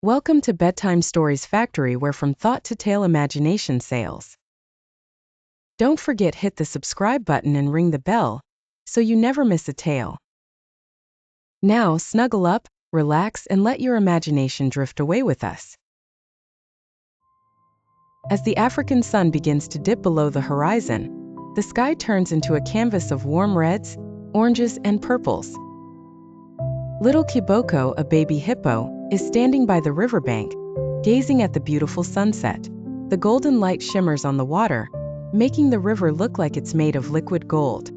Welcome to Bedtime Stories Factory, where from thought to tale imagination sails. Don't forget hit the subscribe button and ring the bell, so you never miss a tale. Now snuggle up, relax and let your imagination drift away with us. As the African sun begins to dip below the horizon, the sky turns into a canvas of warm reds, oranges and purples. Little Kiboko, a baby hippo, is standing by the riverbank, gazing at the beautiful sunset. The golden light shimmers on the water, making the river look like it's made of liquid gold.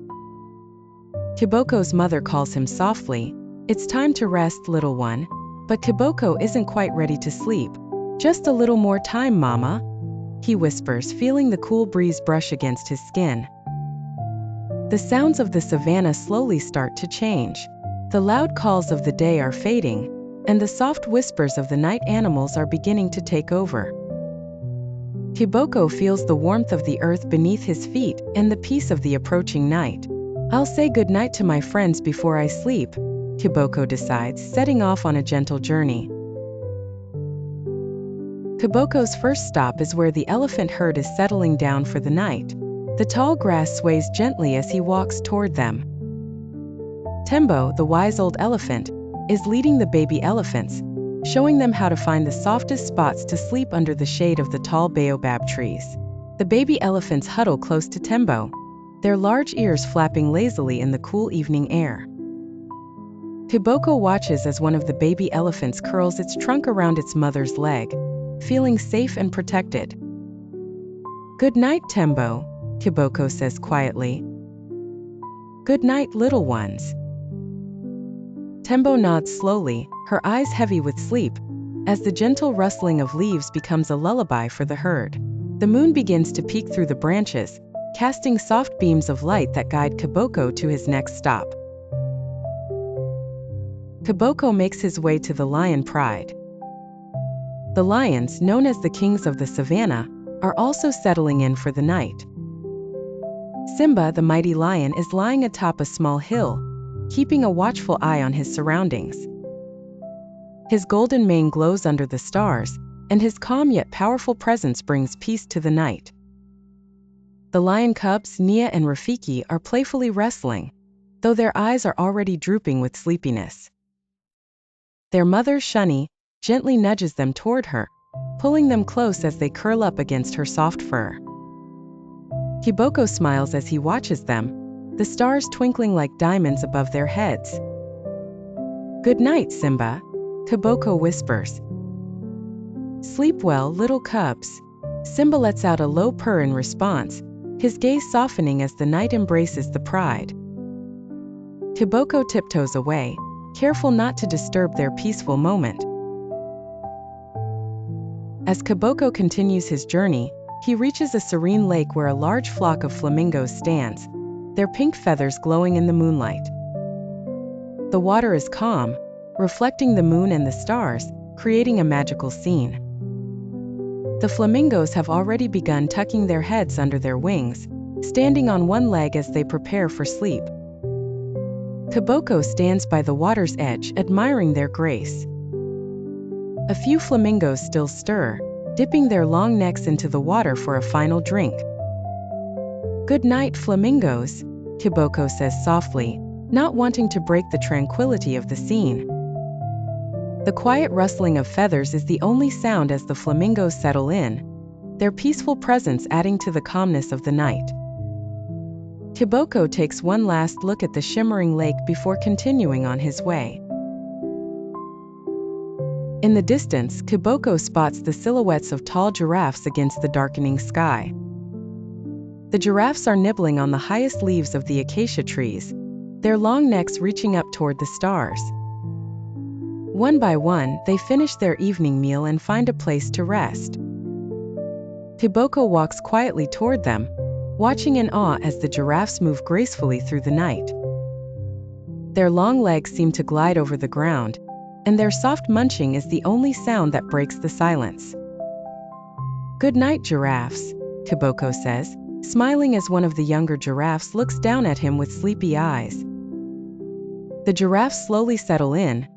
Kiboko's mother calls him softly, "It's time to rest, little one." But Kiboko isn't quite ready to sleep. "Just a little more time, Mama," he whispers, feeling the cool breeze brush against his skin. The sounds of the savannah slowly start to change. The loud calls of the day are fading, and the soft whispers of the night animals are beginning to take over. Kiboko feels the warmth of the earth beneath his feet and the peace of the approaching night. "I'll say goodnight to my friends before I sleep," Kiboko decides, setting off on a gentle journey. Kiboko's first stop is where the elephant herd is settling down for the night. The tall grass sways gently as he walks toward them. Tembo, the wise old elephant, is leading the baby elephants, showing them how to find the softest spots to sleep under the shade of the tall baobab trees. The baby elephants huddle close to Tembo, their large ears flapping lazily in the cool evening air. Kiboko watches as one of the baby elephants curls its trunk around its mother's leg, feeling safe and protected. "Good night, Tembo," Kiboko says quietly. "Good night, little ones." Tembo nods slowly, her eyes heavy with sleep, as the gentle rustling of leaves becomes a lullaby for the herd. The moon begins to peek through the branches, casting soft beams of light that guide Kiboko to his next stop. Kiboko makes his way to the lion pride. The lions, known as the kings of the savannah, are also settling in for the night. Simba, the mighty lion, is lying atop a small hill, keeping a watchful eye on his surroundings. His golden mane glows under the stars, and his calm yet powerful presence brings peace to the night. The lion cubs, Nia and Rafiki, are playfully wrestling, though their eyes are already drooping with sleepiness. Their mother, Shani, gently nudges them toward her, pulling them close as they curl up against her soft fur. Kiboko smiles as he watches them, the stars twinkling like diamonds above their heads. "Good night, Simba," Kiboko whispers. "Sleep well, little cubs." Simba lets out a low purr in response, his gaze softening as the night embraces the pride. Kiboko tiptoes away, careful not to disturb their peaceful moment. As Kiboko continues his journey, he reaches a serene lake where a large flock of flamingos stands, their pink feathers glowing in the moonlight. The water is calm, reflecting the moon and the stars, creating a magical scene. The flamingos have already begun tucking their heads under their wings, standing on one leg as they prepare for sleep. Kiboko stands by the water's edge, admiring their grace. A few flamingos still stir, dipping their long necks into the water for a final drink. "Good night, flamingos," Kiboko says softly, not wanting to break the tranquility of the scene. The quiet rustling of feathers is the only sound as the flamingos settle in, their peaceful presence adding to the calmness of the night. Kiboko takes one last look at the shimmering lake before continuing on his way. In the distance, Kiboko spots the silhouettes of tall giraffes against the darkening sky. The giraffes are nibbling on the highest leaves of the acacia trees, their long necks reaching up toward the stars. One by one, they finish their evening meal and find a place to rest. Kiboko walks quietly toward them, watching in awe as the giraffes move gracefully through the night. Their long legs seem to glide over the ground, and their soft munching is the only sound that breaks the silence. "Good night, giraffes," Kiboko says, smiling as one of the younger giraffes looks down at him with sleepy eyes. The giraffes slowly settle in,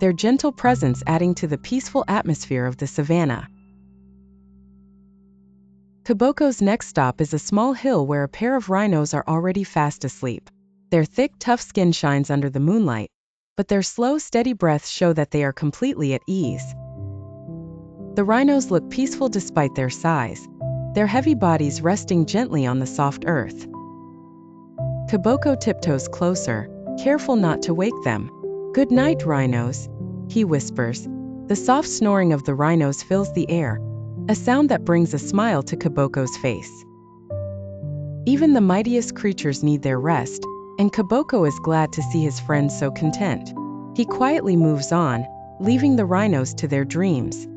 their gentle presence adding to the peaceful atmosphere of the savannah. Kiboko's next stop is a small hill where a pair of rhinos are already fast asleep. Their thick, tough skin shines under the moonlight, but their slow, steady breaths show that they are completely at ease. The rhinos look peaceful despite their size, their heavy bodies resting gently on the soft earth. Kiboko tiptoes closer, careful not to wake them. "Good night, rhinos," he whispers. The soft snoring of the rhinos fills the air, a sound that brings a smile to Kiboko's face. Even the mightiest creatures need their rest, and Kiboko is glad to see his friends so content. He quietly moves on, leaving the rhinos to their dreams.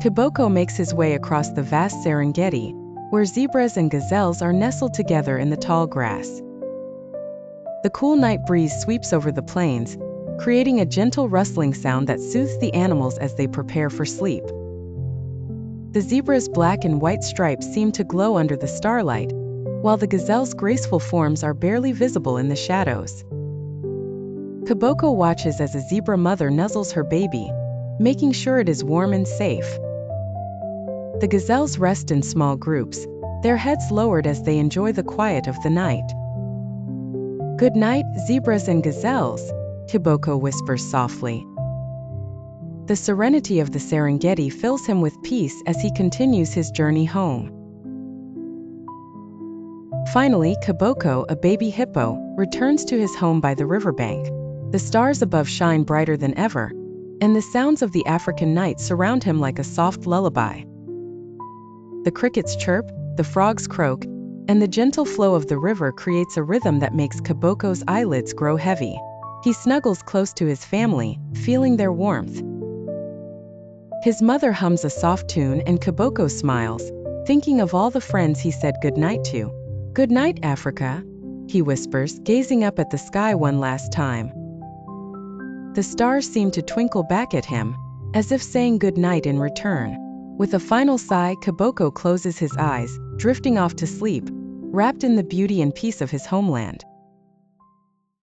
Kiboko makes his way across the vast Serengeti, where zebras and gazelles are nestled together in the tall grass. The cool night breeze sweeps over the plains, creating a gentle rustling sound that soothes the animals as they prepare for sleep. The zebra's black and white stripes seem to glow under the starlight, while the gazelle's graceful forms are barely visible in the shadows. Kiboko watches as a zebra mother nuzzles her baby, making sure it is warm and safe. The gazelles rest in small groups, their heads lowered as they enjoy the quiet of the night. "Good night, zebras and gazelles," Kiboko whispers softly. The serenity of the Serengeti fills him with peace as he continues his journey home. Finally, Kiboko, a baby hippo, returns to his home by the riverbank. The stars above shine brighter than ever, and the sounds of the African night surround him like a soft lullaby. The crickets chirp, the frogs croak, and the gentle flow of the river creates a rhythm that makes Kiboko's eyelids grow heavy. He snuggles close to his family, feeling their warmth. His mother hums a soft tune and Kiboko smiles, thinking of all the friends he said goodnight to. "Good night, Africa," he whispers, gazing up at the sky one last time. The stars seem to twinkle back at him, as if saying good night in return. With a final sigh, Kiboko closes his eyes, drifting off to sleep, wrapped in the beauty and peace of his homeland.